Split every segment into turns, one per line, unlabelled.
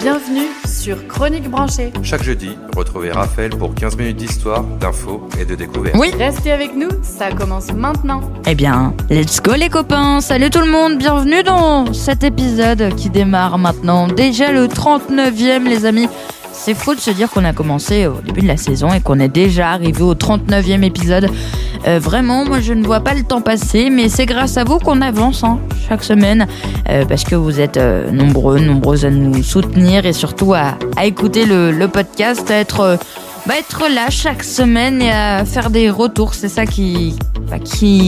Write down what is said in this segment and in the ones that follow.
Bienvenue sur Chronique Branchée.
Chaque jeudi, retrouvez Raphaël pour 15 minutes d'histoire, d'infos et de découvertes.
Oui.
Restez avec nous, ça commence maintenant.
Eh bien, let's go les copains. Salut tout le monde, bienvenue dans cet épisode qui démarre maintenant. Déjà le 39e les amis. C'est faux de se dire qu'on a commencé au début de la saison et qu'on est déjà arrivé au 39e épisode. Vraiment, moi je ne vois pas le temps passer, mais c'est grâce à vous qu'on avance chaque semaine, parce que vous êtes nombreuses à nous soutenir et surtout à écouter le podcast, à être là chaque semaine et à faire des retours. C'est ça qui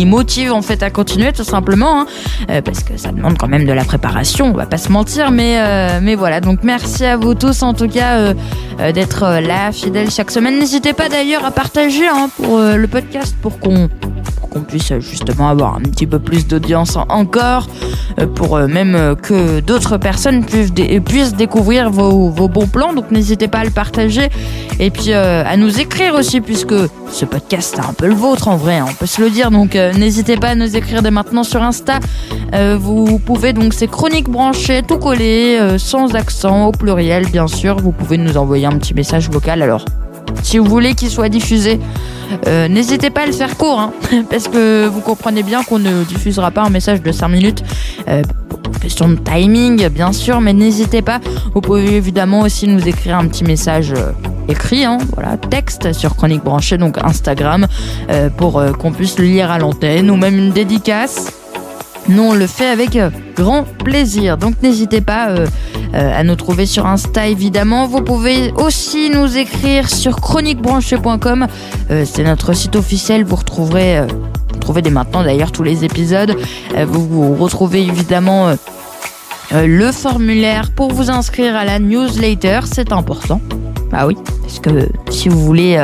motive en fait à continuer tout simplement, parce que ça demande quand même de la préparation, on va pas se mentir, mais voilà, donc merci à vous tous en tout cas d'être là fidèles chaque semaine. N'hésitez pas d'ailleurs à partager pour le podcast pour qu'on puisse justement avoir un petit peu plus d'audience encore, pour même que d'autres personnes puissent découvrir vos bons plans. Donc n'hésitez pas à le partager et puis à nous écrire aussi, puisque ce podcast c'est un peu le vôtre en vrai, on peut se le dire. Donc n'hésitez pas à nous écrire dès maintenant sur Insta. Vous pouvez, donc c'est Chronique Branchée tout collé, sans accent, au pluriel bien sûr. Vous pouvez nous envoyer un petit message vocal. Alors si vous voulez qu'il soit diffusé, n'hésitez pas à le faire court, parce que vous comprenez bien qu'on ne diffusera pas un message de 5 minutes, question de timing bien sûr, mais n'hésitez pas. Vous pouvez évidemment aussi nous écrire un petit message écrit, texte sur Chronique Branchée, donc Instagram, pour qu'on puisse le lire à l'antenne, ou même une dédicace. Nous on le fait avec grand plaisir, donc n'hésitez pas à nous trouver sur Insta évidemment. Vous pouvez aussi nous écrire sur chroniquebranchée.com, c'est notre site officiel. Vous retrouverez dès maintenant d'ailleurs tous les épisodes. Vous retrouvez évidemment le formulaire pour vous inscrire à la newsletter, c'est important. Ah oui, parce que si vous voulez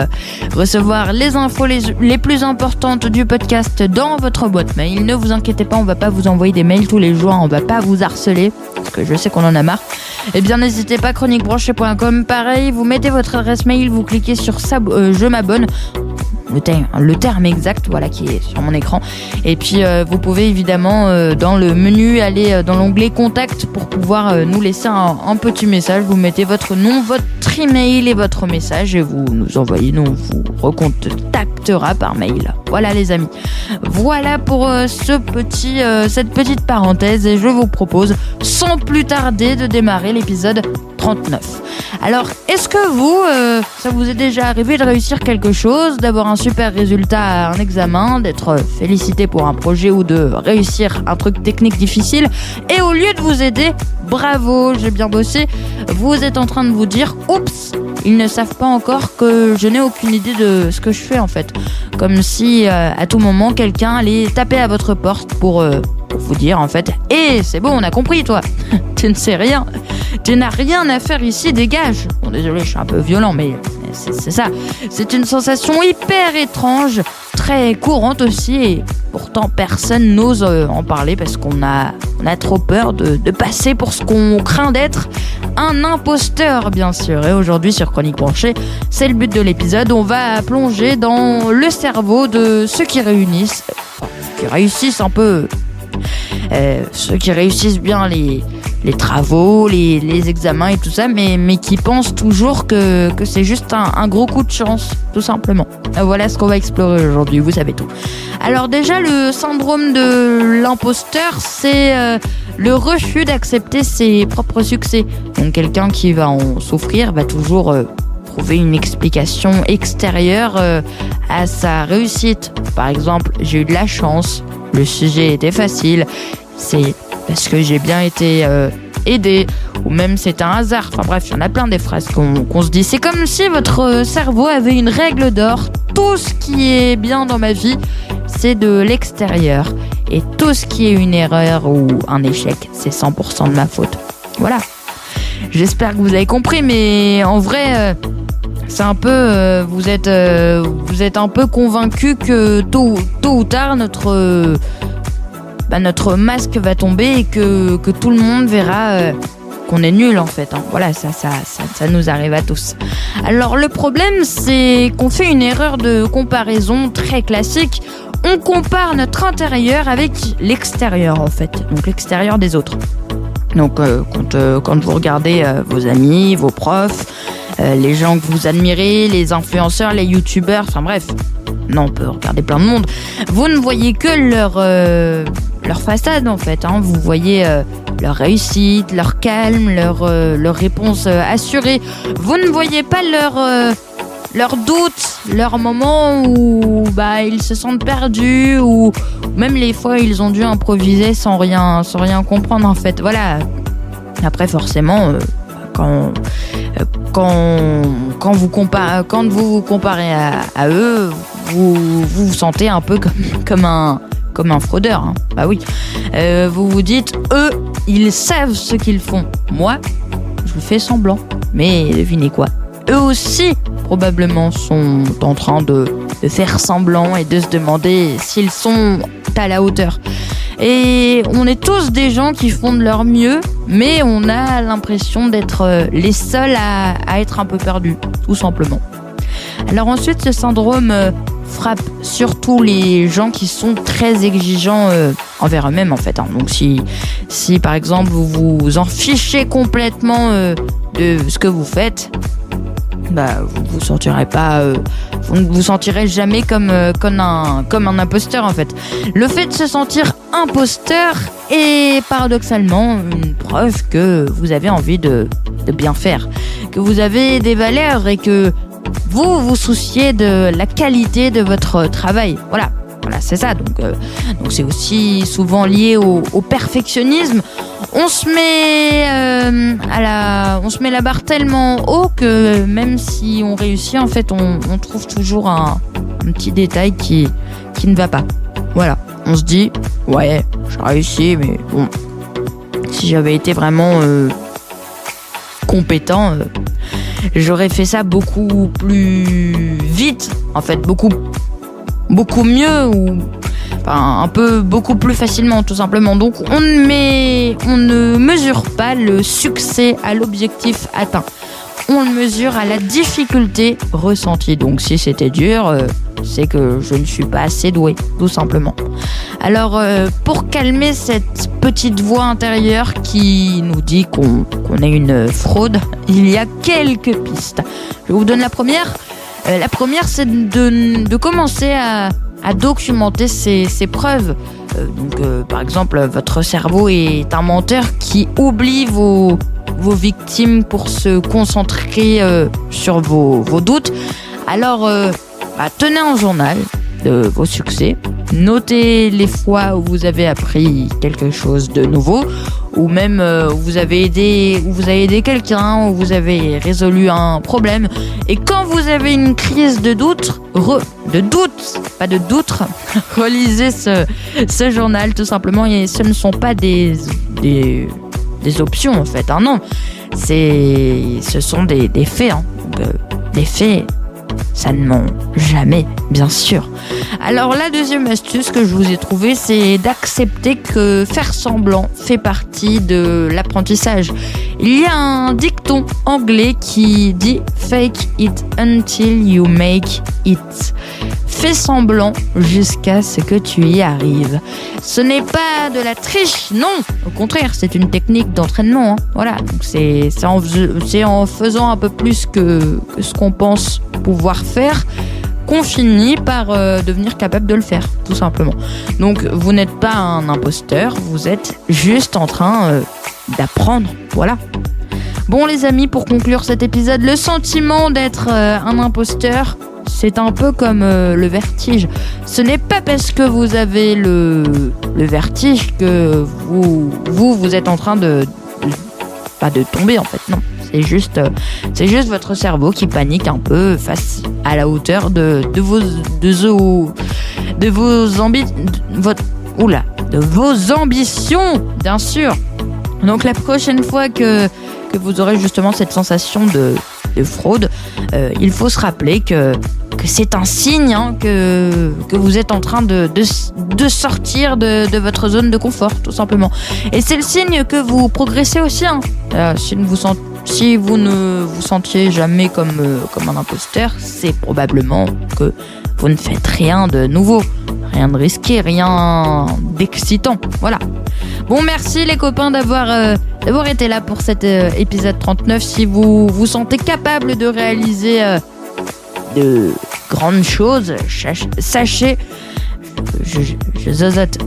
recevoir les infos les plus importantes du podcast dans votre boîte mail, ne vous inquiétez pas, on va pas vous envoyer des mails tous les jours, on va pas vous harceler, parce que je sais qu'on en a marre. Eh bien n'hésitez pas, chroniquebranchée.com, pareil, vous mettez votre adresse mail, vous cliquez sur je m'abonne, le terme exact, qui est sur mon écran. Et puis vous pouvez évidemment dans le menu aller dans l'onglet contact pour pouvoir nous laisser un petit message. Vous mettez votre nom, votre email et votre message et vous nous envoyez. Nous on vous recontactera par mail. Voilà les amis. Voilà pour cette petite parenthèse, et je vous propose sans plus tarder de démarrer l'épisode 39. Alors, est-ce que vous, ça vous est déjà arrivé de réussir quelque chose, d'avoir un super résultat à un examen, d'être félicité pour un projet ou de réussir un truc technique difficile, et au lieu de vous aider, bravo, j'ai bien bossé, vous êtes en train de vous dire, oups, ils ne savent pas encore que je n'ai aucune idée de ce que je fais en fait. Comme si à tout moment quelqu'un allait taper à votre porte pour vous dire en fait, c'est bon, on a compris toi, tu ne sais rien, tu n'as rien à faire ici, dégage. Bon désolé, je suis un peu violent, mais c'est ça. C'est une sensation hyper étrange, très courante aussi, et pourtant personne n'ose en parler parce qu'on a trop peur de passer pour ce qu'on craint d'être, un imposteur bien sûr. Et aujourd'hui sur Chronique Branchée, c'est le but de l'épisode, on va plonger dans le cerveau de ceux qui réussissent un peu, ceux qui réussissent bien les travaux, les examens et tout ça, mais qui pensent toujours que c'est juste un gros coup de chance, tout simplement. Voilà ce qu'on va explorer aujourd'hui, vous savez tout. Alors déjà, le syndrome de l'imposteur, c'est le refus d'accepter ses propres succès. Donc quelqu'un qui va en souffrir va toujours trouver une explication extérieure à sa réussite. Par exemple, j'ai eu de la chance, le sujet était facile, c'est parce que j'ai bien été aidé, ou même c'est un hasard. Enfin bref, il y en a plein des phrases qu'on se dit. C'est comme si votre cerveau avait une règle d'or. Tout ce qui est bien dans ma vie, c'est de l'extérieur. Et tout ce qui est une erreur ou un échec, c'est 100% de ma faute. Voilà. J'espère que vous avez compris, mais en vrai, c'est un peu... vous êtes un peu convaincu que tôt ou tard, notre masque va tomber et que tout le monde verra qu'on est nul en fait. Voilà, ça nous arrive à tous. Alors le problème, c'est qu'on fait une erreur de comparaison très classique. On compare notre intérieur avec l'extérieur en fait, donc l'extérieur des autres. Donc quand vous regardez vos amis, vos profs, les gens que vous admirez, les influenceurs, les youtubeurs, enfin bref, non, on peut regarder plein de monde, vous ne voyez que leur façade en fait, hein. Vous voyez leur réussite, leur calme, leur réponse assurée. Vous ne voyez pas leurs doutes, leurs moments où ils se sentent perdus, ou même les fois ils ont dû improviser sans rien comprendre en fait. Voilà. Après forcément, quand vous vous comparez à eux, vous sentez un peu comme un fraudeur, hein. Bah oui. Vous vous dites, eux, ils savent ce qu'ils font. Moi, je fais semblant. Mais devinez quoi ? Eux aussi, probablement, sont en train de faire semblant et de se demander s'ils sont à la hauteur. Et on est tous des gens qui font de leur mieux, mais on a l'impression d'être les seuls à être un peu perdus, tout simplement. Alors ensuite, ce syndrome frappe surtout les gens qui sont très exigeants envers eux-mêmes en fait, hein. Donc si par exemple vous vous en fichez complètement de ce que vous faites, vous sentirez pas, vous ne vous sentirez jamais comme un imposteur en fait. Le fait de se sentir imposteur est paradoxalement une preuve que vous avez envie de bien faire, que vous avez des valeurs et que vous vous souciez de la qualité de votre travail. Voilà, c'est ça. Donc c'est aussi souvent lié au perfectionnisme. On se met la barre tellement haut que même si on réussit, en fait, on trouve toujours un petit détail qui ne va pas. Voilà, on se dit, ouais, j'ai réussi, mais bon, si j'avais été vraiment compétent, j'aurais fait ça beaucoup plus vite, en fait, beaucoup mieux, ou beaucoup plus facilement, tout simplement. Donc on ne mesure pas le succès à l'objectif atteint. On le mesure à la difficulté ressentie. Donc si c'était dur, c'est que je ne suis pas assez doué, tout simplement. Alors pour calmer cette petite voix intérieure qui nous dit qu'on est une fraude, il y a quelques pistes. Je vous donne la première. La première, c'est de commencer à documenter ses preuves. Par exemple, votre cerveau est un menteur qui oublie vos victimes pour se concentrer sur vos doutes. Alors, tenez un journal de vos succès. Notez les fois où vous avez appris quelque chose de nouveau, ou même où vous avez aidé quelqu'un, où vous avez résolu un problème. Et quand vous avez une crise de doute, relisez ce journal tout simplement. Et ce ne sont pas des options en fait, hein, non. Ce sont des faits, hein. Donc, les faits, ça ne ment jamais, bien sûr. Alors la deuxième astuce que je vous ai trouvée, c'est d'accepter que faire semblant fait partie de l'apprentissage. Il y a un dicton anglais qui dit « Fake it until you make it ». Fais semblant jusqu'à ce que tu y arrives. Ce n'est pas de la triche, non. Au contraire, c'est une technique d'entraînement, hein. Voilà, donc c'est en faisant un peu plus que ce qu'on pense pouvoir faire qu'on finit par devenir capable de le faire, tout simplement. Donc vous n'êtes pas un imposteur, vous êtes juste en train d'apprendre, voilà. Bon les amis, pour conclure cet épisode, le sentiment d'être un imposteur, c'est un peu comme le vertige. Ce n'est pas parce que vous avez le vertige que vous êtes en train de tomber en fait, non. C'est juste votre cerveau qui panique un peu face à la hauteur de vos ambitions, bien sûr. Donc la prochaine fois que vous aurez justement cette sensation de fraude, il faut se rappeler que c'est un signe, hein, que vous êtes en train de sortir de votre zone de confort, tout simplement. Et c'est le signe que vous progressez aussi, hein. Si vous ne vous sentiez jamais comme un imposteur, c'est probablement que vous ne faites rien de nouveau, rien de risqué, rien d'excitant. Voilà. Bon, merci les copains d'avoir été là pour cet épisode 39. Si vous vous sentez capable de réaliser de grandes choses, sachez... Je zozote.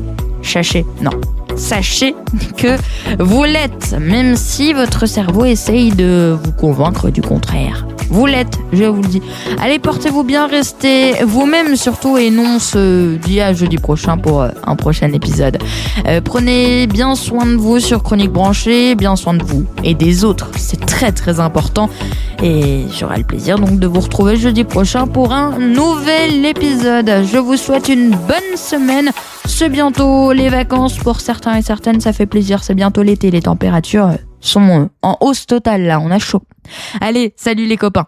Sachez que vous l'êtes, même si votre cerveau essaye de vous convaincre du contraire. Vous l'êtes, je vous le dis. Allez, portez-vous bien, restez vous-même surtout, et non, on se dit à jeudi prochain pour un prochain épisode. Prenez bien soin de vous sur Chronique Branchée, bien soin de vous et des autres, c'est très très important. Et j'aurai le plaisir donc de vous retrouver jeudi prochain pour un nouvel épisode. Je vous souhaite une bonne semaine. C'est bientôt les vacances pour certains et certaines, ça fait plaisir. C'est bientôt l'été, les températures sont en hausse totale là, on a chaud. Allez, salut les copains.